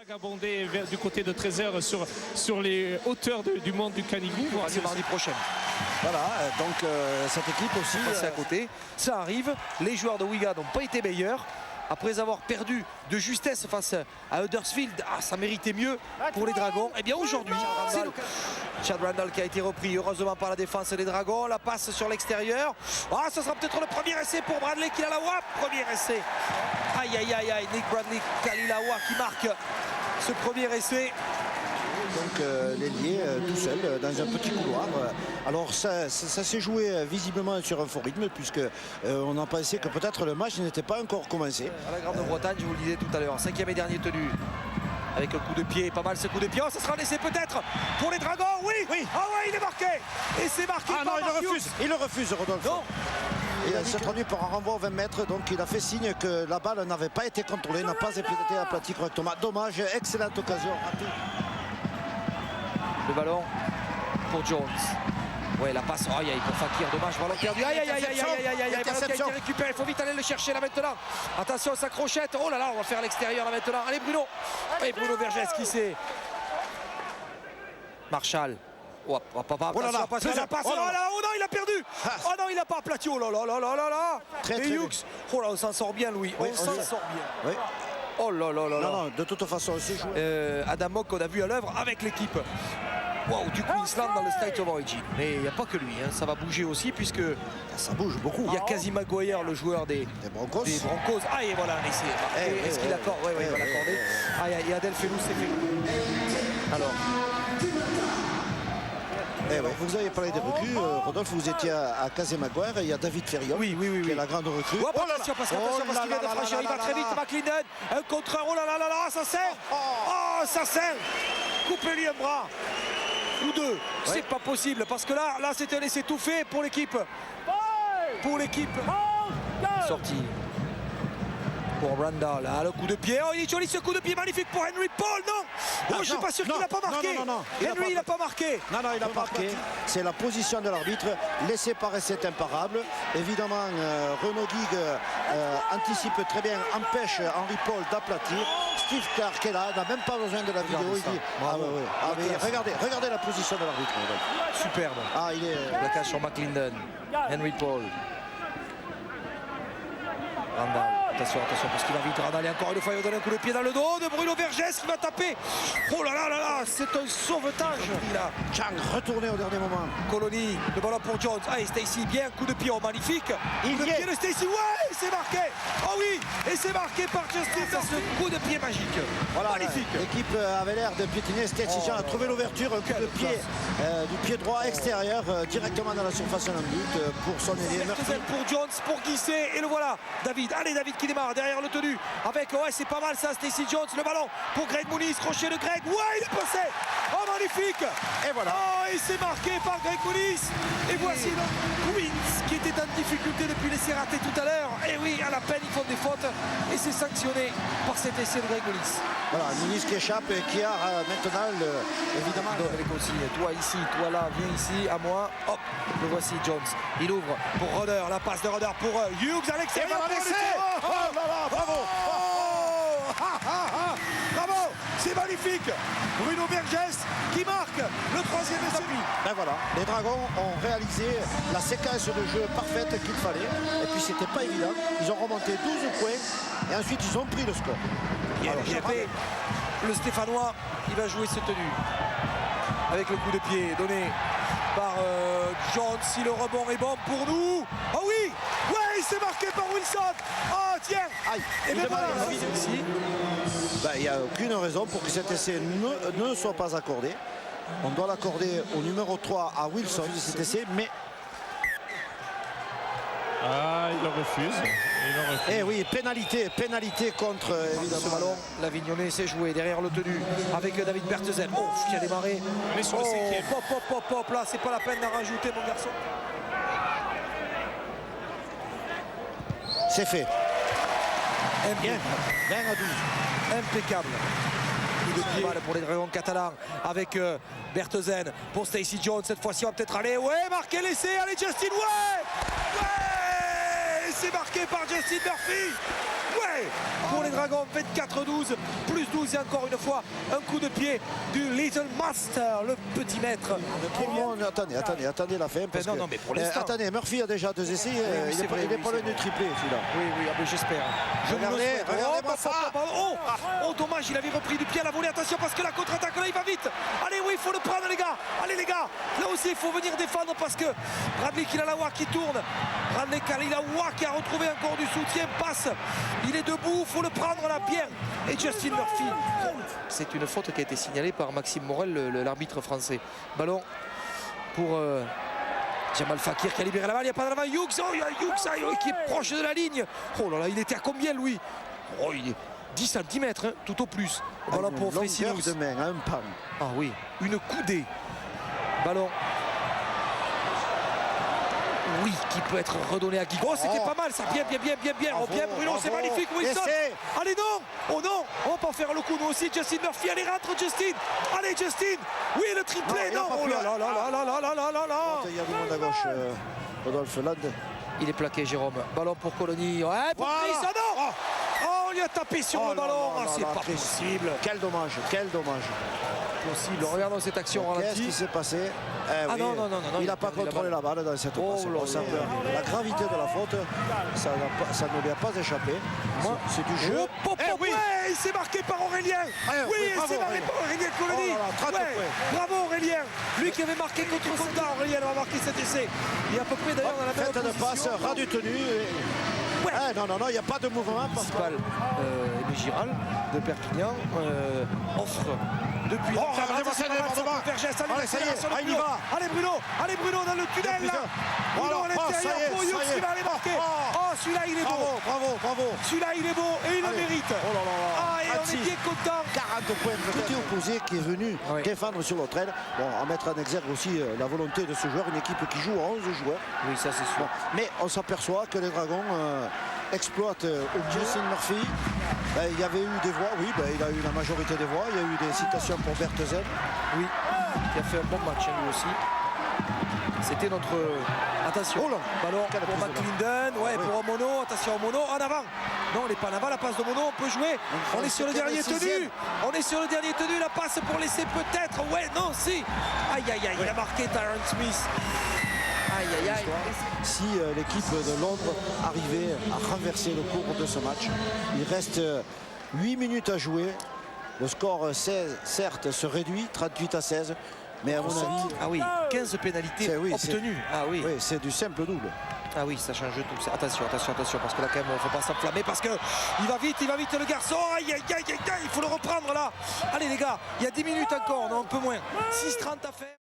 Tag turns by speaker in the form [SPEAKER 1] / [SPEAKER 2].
[SPEAKER 1] Vagabonder du côté de Trésor sur les hauteurs du mont du Canigou.
[SPEAKER 2] C'est mardi prochain. Voilà, donc cette équipe aussi passée à côté. Ça arrive, les joueurs de Wigan n'ont pas été meilleurs. Après avoir perdu de justesse face à Huddersfield, ça méritait mieux pour les Dragons. Et bien aujourd'hui, Chad Randall qui a été repris heureusement par la défense des Dragons. La passe sur l'extérieur. Ce sera peut-être le premier essai pour Bradley Kalilawa. Premier essai. Aïe aïe aïe aïe, Nick Bradley Kalilawa qui marque ce premier essai.
[SPEAKER 3] Donc l'ailier tout seul dans un petit couloir. Alors ça s'est joué visiblement sur un fort rythme puisque on en pensait que peut-être le match n'était pas encore commencé.
[SPEAKER 2] À la Grande-Bretagne, je vous le disais tout à l'heure, 5e et dernier tenu. Avec un coup de pied, pas mal ce coup de pied. Ça sera un essai peut-être pour les Dragons. Oui, oui. Ah ouais, il est marqué. Et c'est marqué par Marcus.
[SPEAKER 3] Il le refuse, Rodolphe.
[SPEAKER 2] Non.
[SPEAKER 3] Il s'est traduit par un renvoi aux 20 mètres, donc il a fait signe que la balle n'avait pas été contrôlée, n'a pas été aplatie correctement. Dommage, excellente occasion ratée.
[SPEAKER 2] Le ballon pour Jones. Ouais, la passe. Aïe aïe pour Fakir. Dommage, ballon perdu. Aïe aïe aïe aïe aïe aïe aïe. Ballon qui a été récupéré. Il faut vite aller le chercher là maintenant. Attention, sa crochette. Oh là là, on va faire à l'extérieur là maintenant. Allez Bruno. Et Bruno Vergès qui sait. Marshall. Oh là là, la passe. Oh là, oh non, il a perdu. Oh non, il n'a pas aplati. Oh là là là là là là.
[SPEAKER 3] Très
[SPEAKER 2] Hughes. Oh là, on s'en sort bien, Louis. On s'en sort bien.
[SPEAKER 3] Oui.
[SPEAKER 2] Oh là là là là.
[SPEAKER 3] Non, de toute façon, c'est joué.
[SPEAKER 2] Adam Mock qu'on a vu à l'œuvre avec l'équipe. Wow, du Queensland dans le State of Origin. Mais il n'y a pas que lui, hein. Ça va bouger aussi puisque
[SPEAKER 3] ça bouge beaucoup.
[SPEAKER 2] Il y a Casey Maguire, le joueur des Broncos. Ah et voilà, est-ce qu'il accorde? Oui, il va l'accorder. Et Adel Felous c'est fait. Alors.
[SPEAKER 3] Vous avez parlé des recrues, Rodolphe, vous étiez à Casey Maguire, il y a David Ferriol, qui est la grande recrue.
[SPEAKER 2] Attention parce qu'il vient de franchir, il va très vite, McLinnon, un contreur, oh là là là là, ça sert. Oh, ça sert. Coupez-lui un bras. Ou deux, c'est pas possible parce que là c'était un laissé tout fait pour l'équipe. Pour l'équipe. Sortie pour Randall, le coup de pied. Oh, il est joli ce coup de pied, magnifique pour Henry Paul. Non, je suis pas sûr qu'il n'a pas marqué.
[SPEAKER 3] Non,
[SPEAKER 2] Henry, il n'a pas marqué.
[SPEAKER 3] Non, il n'a pas marqué. C'est la position de l'arbitre. L'essai paraissait imparable. Évidemment, Renaud Guigue anticipe très bien, empêche Henry Paul d'aplatir. Steve Clark est là, n'a même pas besoin de la vidéo. Il dit regardez la position de l'arbitre.
[SPEAKER 2] Superbe.
[SPEAKER 3] Il est
[SPEAKER 2] la cache sur McLinnon. Henry Paul. Randall. Attention parce qu'il va vite. Randall et encore une fois il va donner un coup de pied dans le dos de Bruno Vergès qui va taper. Oh là là là là, c'est un sauvetage.
[SPEAKER 3] Chang retourné au dernier moment.
[SPEAKER 2] Colony, le ballon pour Jones. Et Stacey, bien, coup de pied, magnifique. Coup de pied de Stacey, ouais, c'est marqué. Oh oui, et c'est marqué par Justin dans ce coup de pied magique.
[SPEAKER 3] Voilà,
[SPEAKER 2] magnifique.
[SPEAKER 3] L'équipe avait l'air de piétiner. Stacey a trouvé l'ouverture, un coup de pied du pied droit extérieur directement dans la surface d'un but pour son ailier.
[SPEAKER 2] Pour Jones, pour Guisset, et le voilà. David, allez David qui démarre derrière le tenu avec, c'est pas mal ça, Stacey Jones, le ballon pour Greg Muniz, crochet de Greg, il est passé, magnifique, et voilà, et c'est marqué par Greg Muniz, et voici le Queens qui était en difficulté depuis l'essai raté tout à l'heure, et oui, à la peine ils font des fautes, et c'est sanctionné par cet essai de Greg Muniz.
[SPEAKER 3] Voilà, Muniz qui échappe et qui a maintenant évidemment
[SPEAKER 2] donne les consignes, toi ici, toi là, viens ici, à moi, hop, le voici Jones, il ouvre pour Roder, la passe de Roder pour Hughes à l'extérieur. Bravo! Bravo! C'est magnifique! Bruno Vergès qui marque le troisième essai.
[SPEAKER 3] Voilà, les Dragons ont réalisé la séquence de jeu parfaite qu'il fallait. Et puis c'était pas évident. Ils ont remonté 12 points et ensuite ils ont pris le score.
[SPEAKER 2] Le Stéphanois, il va jouer cette tenue. Avec le coup de pied donné par Jones, si le rebond est bon pour nous. Ah oui! Ouais, c'est marqué par Wilson. Tiens. Et bien voilà, ici.
[SPEAKER 3] Il n'y a aucune raison pour que cet essai ne soit pas accordé. On doit l'accorder au numéro 3 à Wilson, cet essai, mais...
[SPEAKER 1] il le refuse.
[SPEAKER 3] Eh oui, pénalité contre évidemment.
[SPEAKER 2] Ce ballon, l'Avignonnais s'est joué derrière le tenu avec David Bertezen. Qui a démarré.
[SPEAKER 1] Mais sur le cinquième.
[SPEAKER 2] Pop, là, c'est pas la peine d'en rajouter, mon garçon.
[SPEAKER 3] C'est fait.
[SPEAKER 2] Bien.
[SPEAKER 3] 20 à 12.
[SPEAKER 2] Impeccable. De pied pour les Dragons catalans avec Bertezen pour Stacey Jones. Cette fois-ci, on va peut-être aller. Marquer l'essai. Allez, Justin. C'est marqué par Justin Murphy. pour les Dragons. 24-12, plus 12 et encore une fois un coup de pied du Little Master, le petit maître.
[SPEAKER 3] Tout le monde, attendez la fin. Parce
[SPEAKER 2] non,
[SPEAKER 3] que,
[SPEAKER 2] non, mais pour l'instant.
[SPEAKER 3] attendez, Murphy a déjà 2 essais.
[SPEAKER 2] oui,
[SPEAKER 3] il est pas loin du triplé, celui-là.
[SPEAKER 2] Oui, ah ben, j'espère.
[SPEAKER 3] Regardez-moi ça.
[SPEAKER 2] Oh, dommage, il avait repris du pied à la volée. Attention parce que la contre-attaque là, il va vite. Allez, oui, il faut le prendre, les gars. Allez, les gars. Là aussi, il faut venir défendre parce que Bradley Kilalawa qui tourne. Bradley Kilalawa qui a retrouvé encore du soutien. Passe. Il est debout. Il faut le prendre là, bien. Et Justin Murphy. C'est une faute qui a été signalée par Maxime Morel, l'arbitre français. Ballon pour Jamal Fakir qui a libéré la balle. Il n'y a pas de l'avant. Hughes, il y a Hughes qui est proche de la ligne. Oh là là, il était à combien, lui? Oh, il est 10 cm, hein, tout au plus. Ballon pour Fresilous.
[SPEAKER 3] De main, un pan.
[SPEAKER 2] Ah oui, une coudée. Ballon. Oui, qui peut être redonné à Guigo. Oh, c'était pas mal, ça. Bien. Oh, bien, Bruno, c'est magnifique. Wilson. Allez, non. Oh non, on va pas faire le coup, nous aussi. Justin Murphy, allez, rentre, Justin. Allez, Justin. Oui, le triplé, non. Oh là là là.
[SPEAKER 3] Il y a du monde à gauche, Rodolphe Land.
[SPEAKER 2] Il est plaqué, Jérôme. Ballon pour Colony. Ouais, pour Chris. Oh non. Oh, on lui a tapé sur le ballon. C'est pas possible.
[SPEAKER 3] Quel dommage.
[SPEAKER 2] Possible. Regardons cette action ralenti.
[SPEAKER 3] Qu'est-ce qui s'est passé? Oui,
[SPEAKER 2] non.
[SPEAKER 3] Il n'a pas contrôlé la balle dans cette occasion. La gravité de la faute, ça ne lui a pas échappé. C'est du jeu.
[SPEAKER 2] Il s'est marqué par Aurélien. Oui, il s'est marqué par Aurélien Colony. Bravo Aurélien. Lui qui avait marqué contre Conda. Aurélien va marquer cet essai. Il est à peu près d'ailleurs dans la même
[SPEAKER 3] position. Faites de passe, ras du tenu. Non, il n'y a pas de mouvement.
[SPEAKER 2] Municipal Aimé Giral de Perpignan offre depuis
[SPEAKER 3] allez, ça y est, il y va.
[SPEAKER 2] Allez Bruno dans le tunnel là. Bruno à l'intérieur pour Hughes qui va aller marquer. Oh, celui-là il est beau.
[SPEAKER 3] Bravo.
[SPEAKER 2] Celui-là il est beau et il le mérite.
[SPEAKER 3] Oh là là.
[SPEAKER 2] Et on est bien content.
[SPEAKER 3] 40 points. Petit opposé qui est venu défendre sur l'autre aile. Bon, à mettre en exergue aussi la volonté de ce joueur, une équipe qui joue à 11 joueurs.
[SPEAKER 2] Oui, ça c'est sûr.
[SPEAKER 3] Mais on s'aperçoit que les Dragons exploitent Justin Murphy. Il y avait eu des voix, il a eu la majorité des voix. Il y a eu des citations pour Berthez.
[SPEAKER 2] Oui, qui a fait un bon match lui aussi. C'était notre... Attention, ballon pour McClendon, pour Omono, attention Omono, en avant. Non, on n'est pas en avant, la passe de Omono, on peut jouer. On est sur le dernier tenu. La passe pour laisser peut-être, si. Aïe, il a marqué Tyron Smith. Aïe.
[SPEAKER 3] Si l'équipe de Londres arrivait à renverser le cours de ce match, il reste 8 minutes à jouer. Le score 16, certes, se réduit, 38-16. Mais à mon avis...
[SPEAKER 2] 15 pénalités obtenues.
[SPEAKER 3] Oui, c'est du simple double.
[SPEAKER 2] Ah oui, ça change tout. Attention, parce que là, quand même, il ne faut pas s'enflammer, parce qu'il va vite le garçon. Aïe, il faut le reprendre là. Allez les gars, il y a 10 minutes encore, non, un peu moins. 6:30 à faire.